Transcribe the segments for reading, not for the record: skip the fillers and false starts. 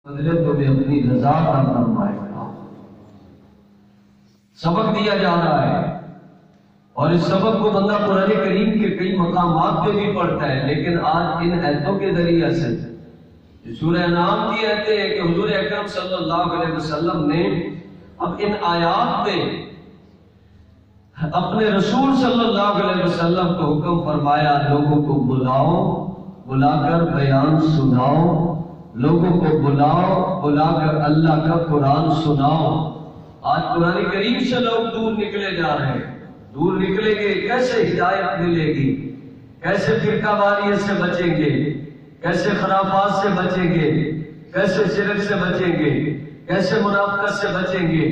تمہیں اپنی رضا کا فرمائے گا۔ سبق دیا جا رہا ہے اور اس سبق کو بندہ قرآن کریم کے کئی مقامات پہ بھی پڑھتا ہے، لیکن آج ان آیتوں کے ذریعے سے سورہ انعام کی آیتیں ہیں کہ حضور اکرم صلی اللہ علیہ وسلم نے اب ان آیات میں اپنے رسول صلی اللہ علیہ وسلم کو حکم فرمایا، لوگوں کو بلاؤ، بلا کر بیان سناؤ، لوگوں کو بلاؤ، بلا کر اللہ کا قرآن سناؤ۔ آج قرآن کریم سے لوگ دور نکلے جا رہے ہیں، دور نکلیں گے کیسے ہدایت ملے گی، کیسے فرقہ واریت سے بچیں گے، کیسے خرافات سے بچیں گے، کیسے شرک سے بچیں گے، کیسے منافقت سے بچیں گے،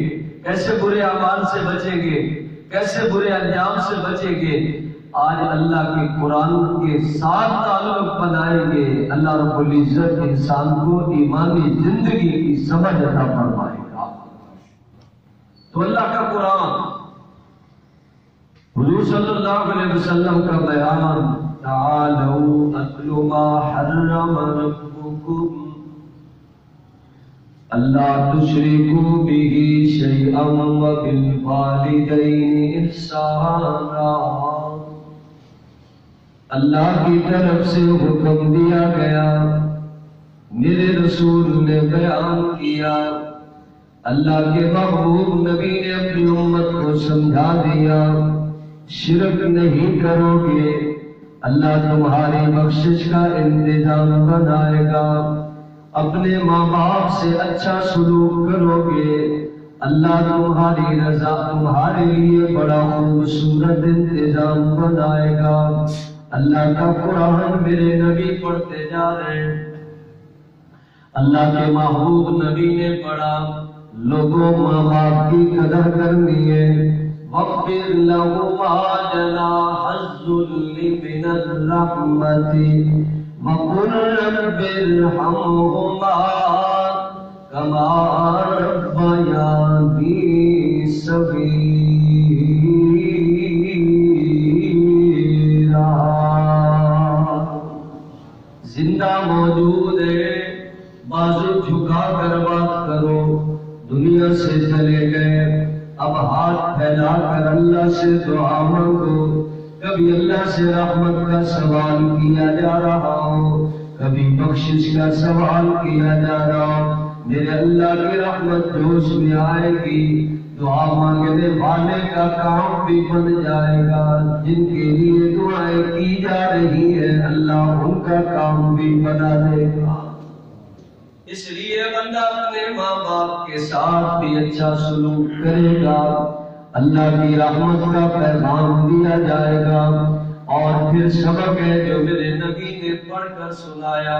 کیسے برے اعمال سے بچیں گے، کیسے برے انجام سے بچیں گے۔ آج اللہ کے قرآن کے ساتھ تعلق بنائیں گے، اللہ رب العزت انسان کو ایمانی زندگی کی سمجھ عطا فرمائے گا۔ تو اللہ کا قرآن، حضور صلی اللہ علیہ وسلم کا بیان، تعالوا اتل ما حرم ربکم اللہ تشرکوا به شیئا وبالوالدین احسانا۔ اللہ کی طرف سے حکم دیا گیا، میرے رسول نے بیان کیا، اللہ کے محبوب نبی نے اپنی امت کو سمجھا دیا، شرک نہیں کرو گے، اللہ تمہاری بخشش کا انتظام بنائے گا، اپنے ماں باپ سے اچھا سلوک کرو گے، اللہ تمہاری رضا تمہارے لیے بڑا خوبصورت انتظام بنائے گا۔ اللہ کا قرآن میرے نبی پڑھتے جا رہے ہیں، اللہ کے محبوب نبی نے پڑھا، لوگوں ماں باپ کی قدر کرنی ہے۔ وَاغْفِرْ لَهُمَا جَنَاحَ الذُّلِّ مِنَ الرَّحْمَةِ وَقُلْ رَبِّ ارْحَمْهُمَا كَمَا رَبَّيَانِي صَغِيرًا۔ زندہ موجود ہے، بازو جھکا کر بات کرو، دنیا سے چلے گئے، اب ہاتھ پھیلا کر اللہ سے دعا مانگو۔ کبھی اللہ سے رحمت کا سوال کیا جا رہا ہو، کبھی بخشش کا سوال کیا جا رہا ہو، میرے اللہ کی رحمت جوش میں آئے گی، دعا مانگنے والے کا کام بھی بن جائے گا، جن کے لیے دعائیں کی جا رہی ہے اللہ ان کا کام بھی بنا دے گا۔ اس لیے بندہ اپنے ماں باپ کے ساتھ بھی اچھا سلوک کرے گا، اللہ کی رحمت کا پیغام دیا جائے گا۔ اور پھر سبق ہے جو میرے نبی نے پڑھ کر سنایا،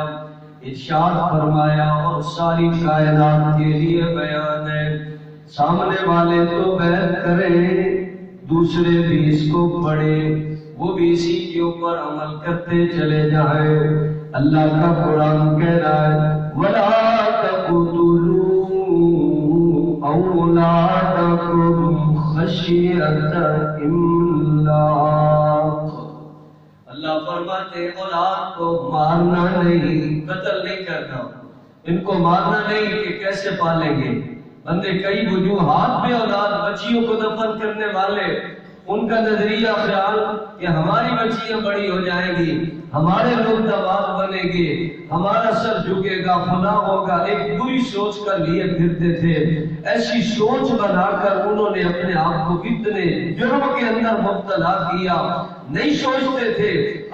ارشاد فرمایا اور ساری کائنات کے لیے بیان ہے، سامنے والے تو بیعت کریں، دوسرے بھی اس کو پڑھیں، وہ بھی اسی کے اوپر عمل کرتے چلے جائیں۔ اللہ کا قرآن کہہ رہا ہے وَلَا تَقْتُلُوا أَوْلَادَكُمْ خَشْيَةَ إِمْلَاقٍ۔ اللہ فرماتے ہیں اولاد کو مارنا نہیں، قتل نہیں کرنا، ان کو مارنا نہیں کہ کیسے پالیں گے۔ بندے کئی وجوہات پہ اولاد بچیوں کو دفن کرنے والے، ان کا نظریہ خیال کہ ہماری بچیاں بڑی ہو جائیں گی، ہمارے لوگ دباغ بنے گے، ہمارا سر جھکے گا، فلاں ہوگا، ایک بری سوچ کا لیے پھرتے تھے۔ ایسی سوچ بنا کر انہوں نے اپنے آپ کو کتنے جرم کے اندر مبتلا کیا، نہیں سوچتے تھے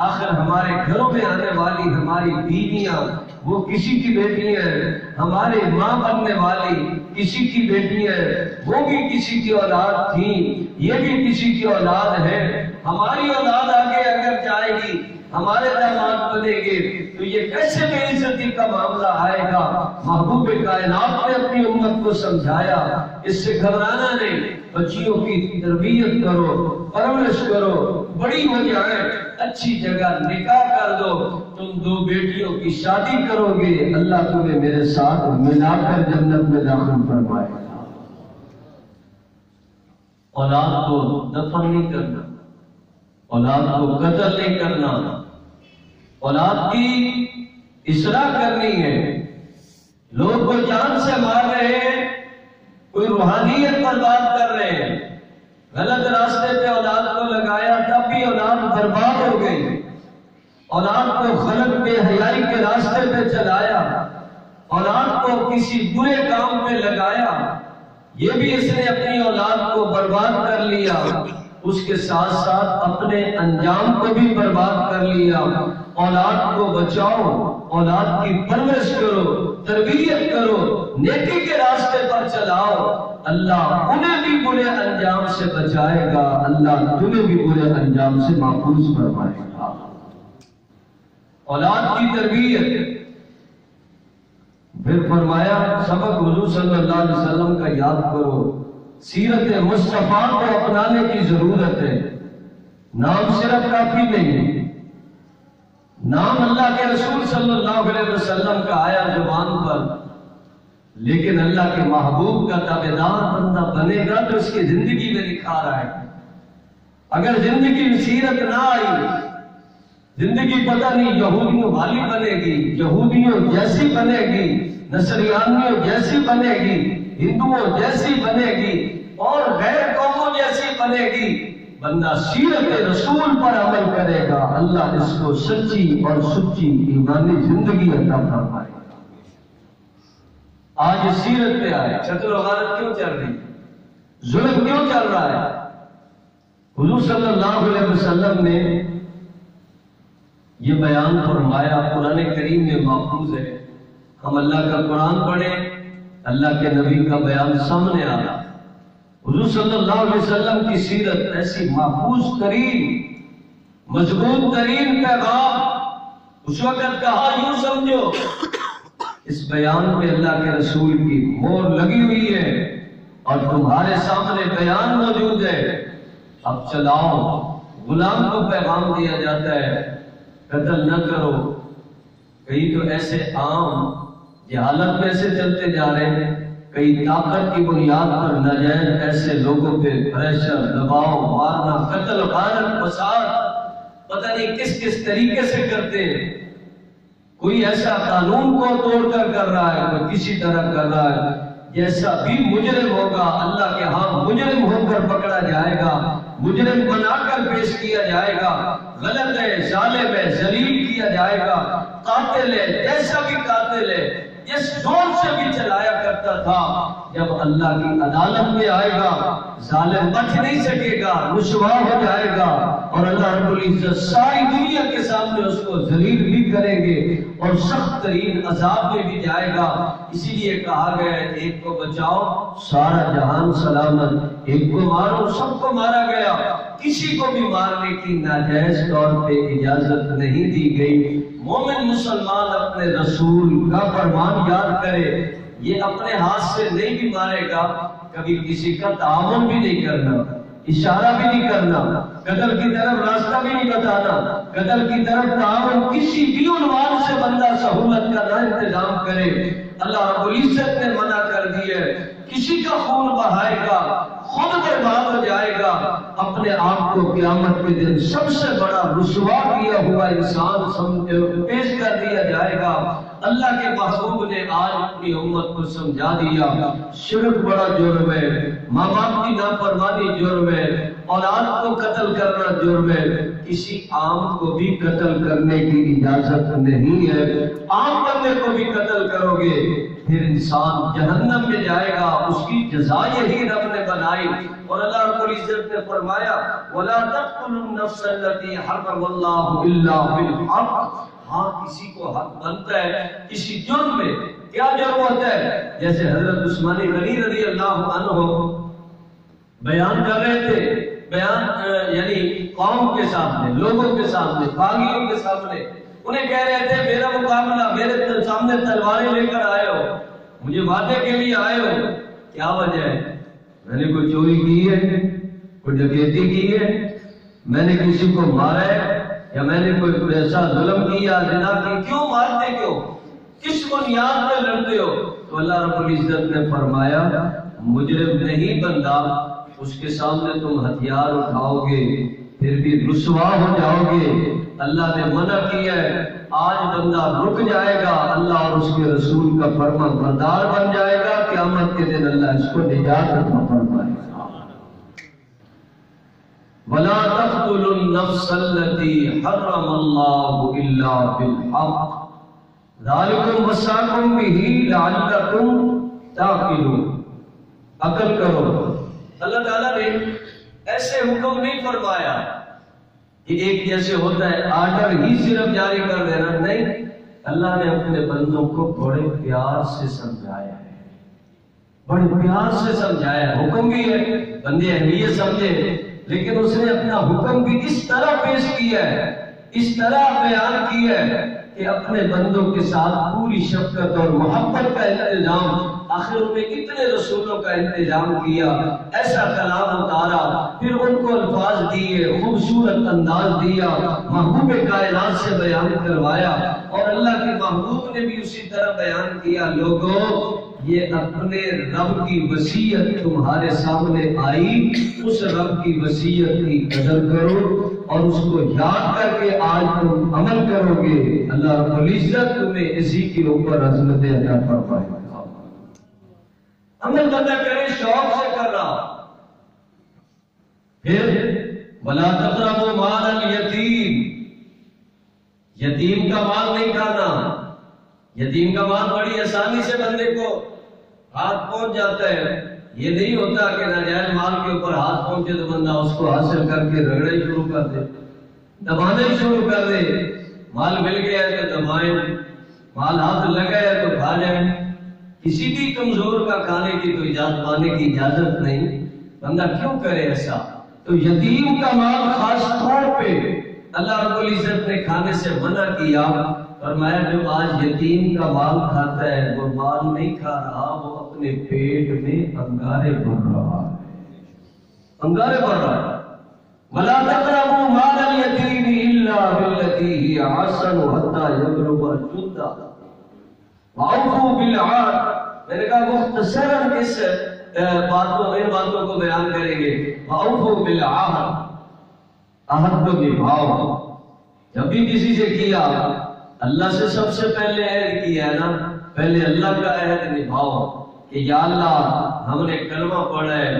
آخر ہمارے گھروں میں آنے والی ہماری بیویاں وہ کسی کی بیٹی ہیں، ہمارے ماں بننے والی کسی کی بیٹی ہے، وہ بھی کسی کی اولاد تھی، یہ بھی کسی کی اولاد ہے، ہماری اولاد آگے اگر جائے گی، ہمارے داماد بنے گے تو یہ کیسے بے عزتی کا معاملہ آئے گا۔ محبوب کائنات نے اپنی امت کو سمجھایا اس سے گھبرانا نہیں، بچیوں کی تربیت کرو، پرورش کرو، بڑی ہو جائیں اچھی جگہ نکاح کر دو، تم دو بیٹیوں کی شادی کرو گے، اللہ تمہیں میرے ساتھ ملا کر جنت میں داخل فرمائے گا۔ اولاد کو دفن نہیں کرنا، اولاد کو قتل نہیں کرنا، اولاد کی اصلاح کرنی ہے۔ لوگ کو جان سے مار رہے ہیں، کوئی روحانیت برباد کر رہے ہیں، غلط راستے پہ اولاد کو لگایا تب بھی اولاد برباد ہو گئی، اولاد کو غلط بے حیائی کے راستے پہ چلایا، اولاد کو کسی برے کام پہ لگایا، یہ بھی اس نے اپنی اولاد کو برباد کر لیا، اس کے ساتھ ساتھ اپنے انجام کو بھی برباد کر لیا۔ اولاد کو بچاؤ، اولاد کی پرورش کرو، تربیت کرو، نیکی کے راستے پر چلاؤ، اللہ انہیں بھی برے انجام سے بچائے گا، اللہ تمہیں بھی برے انجام سے محفوظ فرمائے گا۔ اولاد کی تربیت، پھر فرمایا سبق حضور صلی اللہ علیہ وسلم کا یاد کرو، سیرت مصطفیٰ کو اپنانے کی ضرورت ہے۔ نام صرف کافی نہیں، نام اللہ کے رسول صلی اللہ علیہ وسلم کا آیا زبان پر، لیکن اللہ کے محبوب کا تابعدار بندہ بنے گا تو اس کی زندگی میں نکھار آئے گا۔ اگر زندگی میں سیرت نہ آئی، زندگی پتہ نہیں یہودیوں والی بنے گی، یہودیوں جیسی بنے گی، نصرانیوں جیسی بنے گی، ہندوؤں جیسی بنے گی اور غیر قوموں جیسی بنے گی۔ بندہ سیرت رسول پر عمل کرے گا، اللہ اس کو سچی اور سچی ایمانی زندگی عطا فرمائے گا۔ آج سیرت پہ آئے، قتل و غارت کیوں چل رہی، ظلم کیوں چل رہا ہے؟ حضور صلی اللہ علیہ وسلم نے یہ بیان فرمایا، قرآن کریم میں محفوظ ہے۔ ہم اللہ کا قرآن پڑھیں، اللہ کے نبی کا بیان سامنے آ رہا۔ حضور صلی اللہ علیہ وسلم کی سیرت ایسی محفوظ ترین، مضبوط ترین پیغام، اس وقت کہا یوں سمجھو، اس بیان پہ اللہ کے رسول کی مہر لگی ہوئی ہے اور تمہارے سامنے بیان موجود ہے، اب چلاؤ۔ غلام کو پیغام دیا جاتا ہے قتل نہ کرو، کئی تو ایسے عام جہالت میں سے چلتے جا رہے ہیں، کئی طاقت کی بنیاد پر ناجائز ایسے لوگوں پہ پریشر، دباؤ، مارنا، قتل، غارت، فساد پتہ نہیں کس کس طریقے سے کرتے ہیں۔ کوئی ایسا قانون کو توڑ کر رہا ہے، کوئی کسی طرح کر رہا ہے، جیسا بھی مجرم ہوگا اللہ کے ہاں مجرم ہو کر پکڑا جائے گا، مجرم بنا کر پیش کیا جائے گا، غلط ہے، ظالم ہے، ذلیل کیا جائے گا، قاتل ہے، جیسا بھی قاتل ہے، جس زور سے بھی چلایا کرتا تھا، جب اللہ کی عدالت میں آئے گا ظالم بچ نہیں سکے گا، رسوا ہو جائے گا اور اللہ رب العزت ساری دنیا کے سامنے اس کو ذلیل بھی کریں گے اور سخت ترین عذاب میں بھی جائے گا۔ اسی لیے کہا گیا ہے ایک کو بچاؤ سارا جہان سلامت، ایک کو مارو سب کو مارا گیا، کسی کو بھی مارنے کی ناجائز طور پہ اجازت نہیں دی گئی۔ مومن مسلمان اپنے رسول کا فرمان یاد کرے، یہ اپنے ہاتھ سے نہیں بھی مارے گا، کبھی کسی کا تعاون بھی نہیں کرنا، اشارہ بھی نہیں کرنا، قتل کی طرف راستہ بھی نہیں بتانا، قتل کی طرف تعاون کسی بھی عنوان سے بندہ سہولت کا نہ انتظام کرے۔ اللہ رب العزت نے منع کر دی ہے، کسی کا خون بہائے گا خود برباد ہو جائے گا، اپنے آپ کو قیامت کے دن سب سے بڑا رسوا کیا ہوا انسان پیش کر دیا جائے گا۔ اللہ کے محبوب نے آج اپنی امت کو سمجھا دیا، شرک بڑا جرم ہے، ماں باپ کی نافرمانی جرم ہے، اولاد کو قتل کرنا جرم ہے، کسی عام کو بھی قتل کرنے کی اجازت نہیں ہے۔ عام بندے کو بھی قتل کرو گے پھر انسان جہنم میں جائے گا، اس کی جزا یہی رب نے بنائی۔ اور اللہ رب العزت نے فرمایا وَلَا تَقْتُلُوا النَّفْسَ الَّتِي حَرَّمَ اللَّهُ إِلَّا بِالْحَقِّ۔ ہاں کسی کو حق بنتا ہے کسی جرم میں، کیا جرم ہوتا ہے؟ جیسے حضرت عثمان غنی رضی اللہ عنہ بیان کر رہے تھے، بیان یعنی قوم کے سامنے، لوگوں کے سامنے، باغیوں کے سامنے، انہیں کہہ رہے تھے میرا مقابلہ، میرے سامنے تلواریں لے کر آئے ہو، مجھے وعدے کے لیے آئے ہو، کیا وجہ ہے؟ میں نے کوئی چوری کی ہے، کوئی ڈکیتی کی ہے، میں نے کسی کو مارا ہے، یا میں نے کوئی ایسا ظلم کیا، زنا کی، کیوں مارتے، کیوں کس بنیاد پہ لڑتے ہو؟ تو اللہ رب العزت نے فرمایا مجرم نہیں بندہ، اس کے سامنے تم ہتھیار اٹھاؤ گے پھر بھی رسوا ہو جاؤ گے۔ اللہ نے منع کیا ہے آج بندہ رک جائے گا، اللہ اور اس کے رسول کا فرما بردار بن جائے گا، قیامت کے دن اللہ اس کو نجات عطا فرمائے گا۔ وَلَا تَقْتُلُوا النَّفْسَ الَّتِي حَرَّمَ اللَّهُ إِلَّا بِالْحَقِّ ذَلِكُمْ وَصَّاكُمْ بِهِ لَعَلَّكُمْ تَعْقِلُونَ۔ عقل کرو، اللہ تعالیٰ نے ایسے حکم نہیں فرمایا کہ ایک جیسے ہوتا ہے آرڈر ہی صرف جاری کر دینا، نہیں، اللہ نے اپنے بندوں کو بڑے پیار سے سمجھایا ہے، بڑے پیار سے سمجھایا ہے۔ حکم بھی ہے، بندے اہمیت سمجھے، لیکن اس نے اپنا حکم بھی اس طرح پیش کیا ہے، اس طرح بیان کیا ہے کہ اپنے بندوں کے ساتھ پوری شفقت اور محبت کا انتظام، آخر انہیں اتنے رسولوں کا انتظام کیا، ایسا کلام اتارا، پھر ان کو الفاظ دیے، خوبصورت انداز دیا، محبوب کائنات سے بیان کروایا، اور اللہ کے محبوب نے بھی اسی طرح بیان کیا۔ لوگوں، یہ اپنے رب کی وصیت تمہارے سامنے آئی، اس رب کی وصیت کی قدر کرو اور اس کو یاد کر کے آج تم عمل کرو گے، اللہ رب العزت تمہیں اسی کے اوپر عظمت عطا فرمائے گا۔ عمل بندہ کرے، شوق سے کر رہا۔ پھر وَلَا تَقْرَبُوا مَالَ الْيَتِيمِ، یتیم کا مال نہیں کھانا۔ یتیم کا مال بڑی آسانی سے بندے کو ہاتھ پہنچ جاتا ہے، یہ نہیں ہوتا کہ ناجائز مال کے اوپر ہاتھ پہنچے تو بندہ اس کو حاصل کر کے رگڑنا ہی شروع کر دے، دبانا ہی شروع کر دے۔ مال مل گیا ہے تو دبائیں، مال ہاتھ لگا ہے تو کھا جائیں، کسی بھی کمزور کا کھانے کی تو اجازت پانے کی اجازت نہیں، بندہ کیوں کرے ایسا؟ تو یتیم کا مال خاص طور پہ اللہ رب العزت نے کھانے سے منع کیا، فرمایا جو آج یتیم کا مال کھاتا ہے وہ مال نہیں کھا رہا، وہ اپنے پیٹ میں انگارے بھر رہا ہے، انگارے بھر رہا ہے۔ وَلَا تَقْرَبُوا مَالَ الْيَتِيمِ إِلَّا بِالَّتِي هِيَ أَحْسَنُ حَتَّى يَبْلُغَ أَشُدَّهُ وَأَوْفُوا بِالْعَهْدِ۔ میں نے کہا مختصراً اس باتوں کو بیان کریں گے۔ وَأَوْفُوا بِالْعَهْدِ، عہد کو نبھاؤ۔ جب بھی کسی سے کیا، اللہ سے سب سے پہلے عہد کیا ہے نا، پہلے اللہ کا عہد نبھاؤ کہ یا اللہ ہم نے کلمہ پڑھا ہے،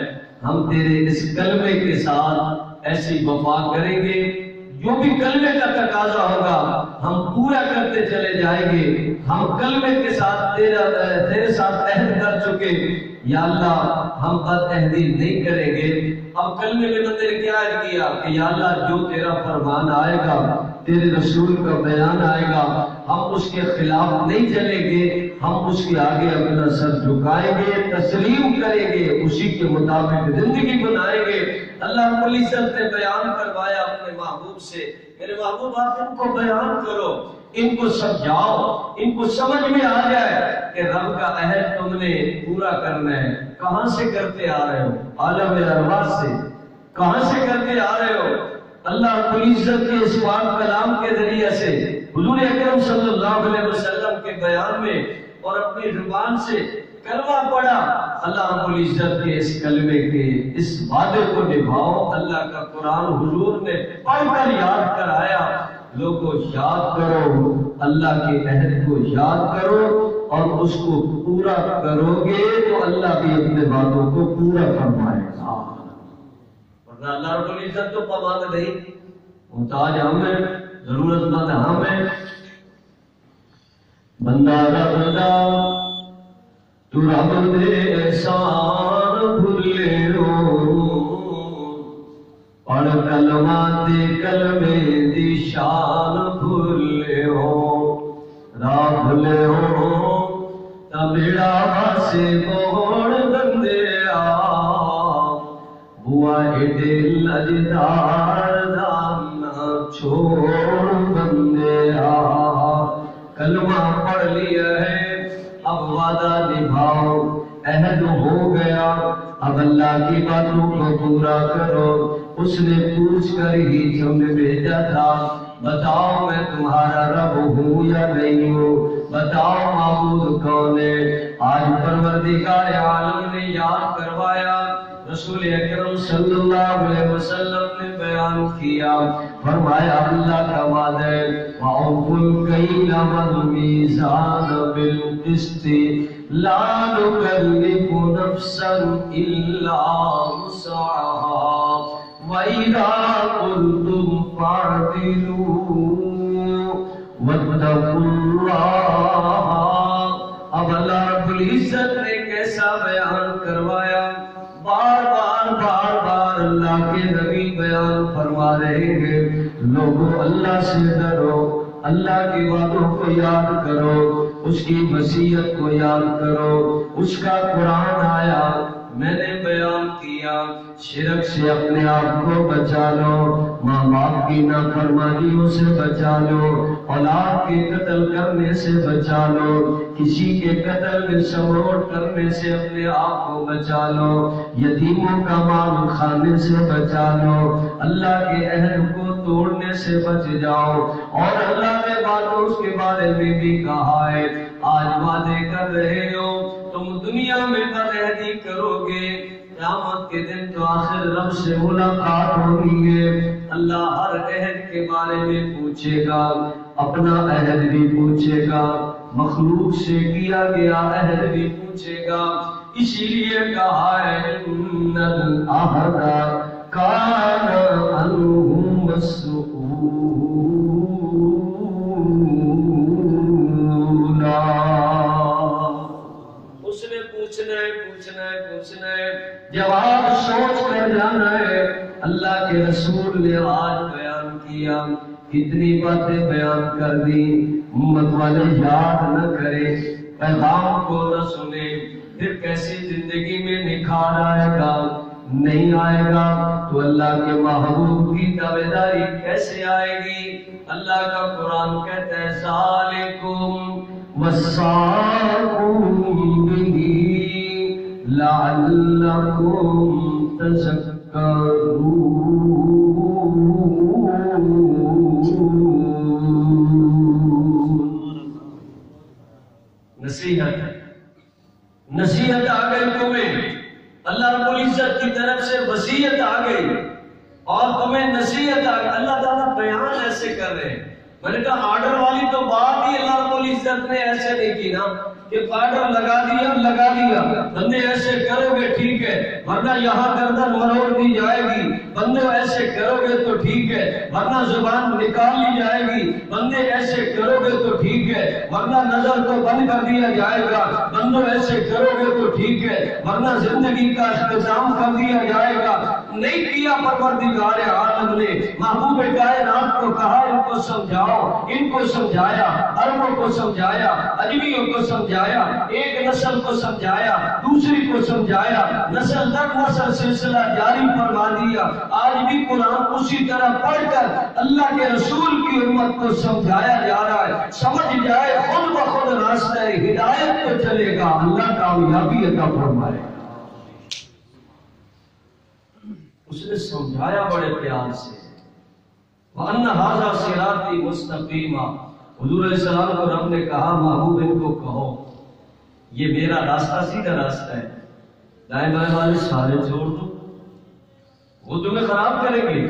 ہم تیرے اس کلمے کے ساتھ ایسی وفا کریں گے، جو بھی کلمے کا تقاضا ہوگا ہم پورا کرتے چلے جائیں گے، ہم کلمے کے ساتھ تیرے ساتھ عہد کر چکے، یا اللہ ہم بد عہدی نہیں کریں گے۔ اب کلمے میں بندے نے کیا عہد کیا کہ یا اللہ جو تیرا فرمان آئے گا، تیرے رسول کا بیان آئے گا، ہم اس کے خلاف نہیں چلیں گے، ہم اس کے آگے اپنا سر جھکائیں گے، تسلیم کریں گے، اسی کے مطابق زندگی بنائیں گے۔ اللہ رب العزت نے بیان کروایا اپنے محبوب سے، میرے محبوب آپ ان کو بیان کرو، ان کو سمجھاؤ، ان کو سمجھ میں آ جائے کہ رب کا عہد تم نے پورا کرنا ہے۔ کہاں سے کرتے آ رہے ہو؟ عالم ارواح سے۔ کہاں سے کرتے آ رہے ہو؟ اللہ رب العزت کے اس پاک کلام کے ذریعے سے، حضور اکرم صلی اللہ علیہ وسلم کے بیان میں اور اپنی زبان سے کلمہ پڑھا۔ اللہ رب العزت کے اس کلمے کے اس وعدے کو نبھاؤ۔ اللہ کا قرآن حضور نے پڑھ کر یاد کرایا، لوگوں یاد کرو، اللہ کے عہد کو یاد کرو اور اس کو پورا کرو گے تو اللہ بھی اپنے وعدوں کو پورا فرمائے گا۔ ورنہ اللہ رب العزت تو پابند نہیں، محتاج ہم ہیں، ضرورت مند ہم ہیں۔ بندہ رب دا تو رب دے احسان بھولے ہو، پڑھ کلمہ تے کلمے دی شان بھولے ہو، راہ بھولے ہو تا بیڑا واسے موڑ بندے آ، بوا ایڈے لجدار دانا چھوڑ بندے آ۔ کلمہ پڑھ لیا ہے، اب وعدہ نبھاؤ، عہد ہو گیا، اب اللہ کی باتوں کو پورا کرو۔ اس نے پوچھ کر ہی تمہیں بھیجا تھا، بتاؤ میں تمہارا رب ہوں یا نہیں ہوں، بتاؤ معبود کون ہے۔ آج پروردگار عالم نے یاد کروایا، رسول اکرم صلی اللہ علیہ وسلم نے بیان کیا، فرمایا اللہ کا وعدہ ہے وَأَوْفُوا الْكَيْلَ وَالْمِيزَانَ بِالْقِسْطِ لَا نُكَلِّفُ نَفْسًا إِلَّا وُسْعَهَا وَإِذَا قُلْتُمْ فَاعْدِلُوا وَاتَّقُوا اللَّهَ۔ اب اللہ رب العزت نے کیسا بیان کروایا، بار بار اللہ کے نبی بیان فرما رہے ہیں، لوگوں اللہ سے ڈرو، اللہ کی وعدوں کو یاد کرو، اس کی وصیت کو یاد کرو، اس کا قرآن آیا، میں نے بیان کیا، شرک سے اپنے آپ کو بچا لو، ماں باپ کی نافرمانیوں سے بچا لو، اولاد کے قتل کرنے سے بچا لو، کسی کے قتل میں سمروٹ کرنے سے اپنے آپ کو بچا لو، یتیموں کا مال کھانے سے بچا لو، اللہ کے عہد کو توڑنے سے بچ جاؤ، اور اللہ نے وعدوں اس کے بارے میں بھی کہا ہے، آج وعدے کر رہے ہو، تم دنیا میں بدعہدی کرو گے، قیامت کے دن تو آخر رب سے ملاقات ہوگی ہے، اللہ ہر عہد کے بارے میں پوچھے گا، اپنا عہد بھی پوچھے گا، مخلوق سے کیا گیا عہد بھی پوچھے گا، اسی لیے کہا ہے ان العہد کان عنہ مسئولا۔ اس نے پوچھنا ہے جواب سوچ کر جانا ہے۔ اللہ کے رسول نے آج بیان کیا، کتنی باتیں بیان کر دی، امت والے یاد نہ کرے، پیغام کو نہ سنے، پھر کیسی زندگی میں نکھار آئے گا، نہیں آئے گا تو اللہ کے محبوب کی تابعداری کیسے آئے گی؟ اللہ کا قرآن کہتا ہے ذالکم وصاکم بہ لعلکم تذکرون۔ نصیحت آ گئی تمہیں، اللہ رب العزت کی طرف سے وصیت آ گئی اور تمہیں نصیحت آ گئی۔ اللہ تعالیٰ بیان ایسے کر رہے ہیں، میں نے کہا آرڈر والی تو بات ہی اللہ رب العزت نے ایسے نہیں کی نا کہ آرڈر لگا دیا بندے ایسے کرو گے ٹھیک ہے، ورنہ یہاں گردن مروڑ دی جائے گی، بندے ایسے کرو گے تو ٹھیک ہے ورنہ زبان نکال لی جائے گی، بندے ایسے کرو گے تو ٹھیک ہے ورنہ نظر کو بند کر دیا جائے گا، بندوں ایسے کرو گے تو ٹھیک ہے ورنہ زندگی کا اختتام کر دیا جائے گا۔ نہیں کیا پروردگار عالم نے، محبوب کائنات کو کہا ان کو سمجھاؤ، ان کو سمجھایا، عربوں کو سمجھایا، اجمیوں کو سمجھایا، ایک نسل کو سمجھایا، دوسری کو سمجھایا، نسل در نسل سلسلہ جاری فرما دیا۔ آج بھی قرآن اسی طرح پڑھ کر اللہ کے رسول کی امت کو سمجھایا جا رہا ہے، سمجھ جائے خود بخود راستہ ہدایت پہ چلے گا، اللہ کامیابی عطا فرمائے گا۔ اس نے سمجھایا بڑے پیار سے، وَأَنَّ هَذَا صِرَاطِي مُسْتَقِيمًا۔ حضور علیہ السلام کو رب نے کہا محبوب ان کو کہو یہ میرا راستہ سیدھا راستہ ہے، دائیں بائیں والے سارے چھوڑ دو، وہ تمہیں خراب کریں گے،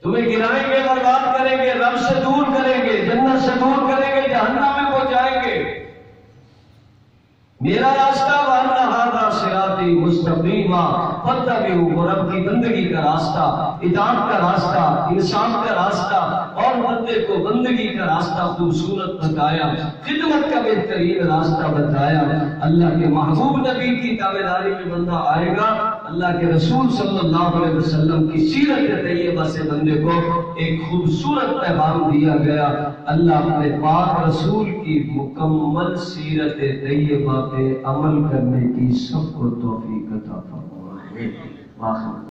تمہیں گرائیں گے، برباد کریں گے، رب سے دور کریں گے، جنت سے دور کریں گے، جہنم میں پہنچائیں گے۔ میرا راستہ وَأَنَّ هَذَا صِرَاطِي مُسْتَقِيمًا فَاتَّبِعُوهُ، رب کی بندگی کا راستہ، اطاعت کا راستہ، انصاف کا راستہ، اور بندے کو بندگی کا راستہ خوبصورت بتایا، خدمت کا بہترین راستہ بتایا۔ اللہ کے محبوب نبی کی تابعداری میں بندہ آئے گا، اللہ کے رسول صلی اللہ علیہ وسلم کی سیرت طیبہ سے بندے کو ایک خوبصورت پیغام دیا گیا۔ اللہ اپنے پاک رسول کی مکمل سیرت طیبہ پہ عمل کرنے کی سب کو توفیق عطا فرمائے۔